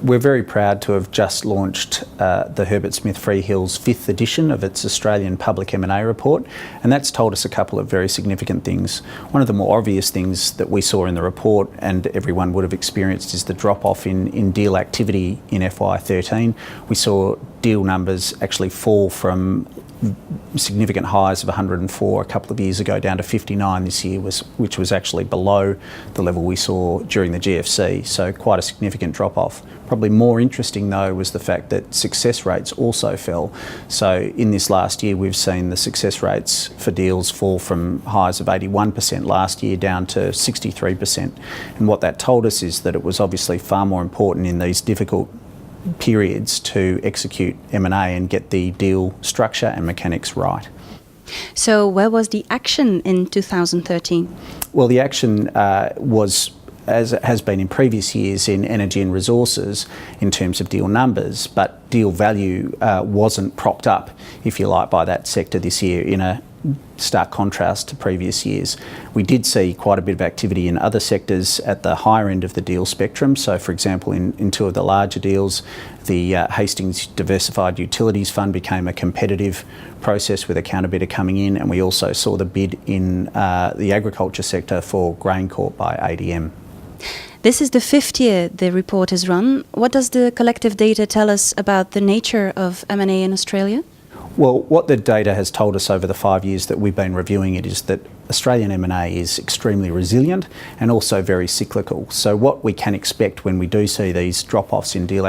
We're very proud to have just launched the Herbert Freehills 5th edition of its Australian Public M&A report, and that's told us a couple of very significant things. One of the more obvious things that we saw in the report, and everyone would have experienced, is the drop-off in deal activity in FY13. We saw deal numbers actually fall from significant highs of 104 a couple of years ago down to 59 this year, which was actually below the level we saw during the GFC, so quite a significant drop-off. Probably more interesting though was the fact that success rates also fell. So in this last year we've seen the success rates for deals fall from highs of 81% last year down to 63%, and what that told us is that it was obviously far more important in these difficult periods to execute M&A and get the deal structure and mechanics right. So where was the action in 2013? Well, the action was, as it has been in previous years, in energy and resources in terms of deal numbers, but deal value wasn't propped up, if you like, by that sector this year, in a stark contrast to previous years. We did see quite a bit of activity in other sectors at the higher end of the deal spectrum. So, for example, in two of the larger deals, the Hastings Diversified Utilities Fund became a competitive process with a counterbidder coming in, and we also saw the bid in the agriculture sector for GrainCorp by ADM. This is the 5th year the report has run. What does the collective data tell us about the nature of M&A in Australia? Well, what the data has told us over the 5 years that we've been reviewing it is that Australian M&A is extremely resilient and also very cyclical. So what we can expect when we do see these drop-offs in deal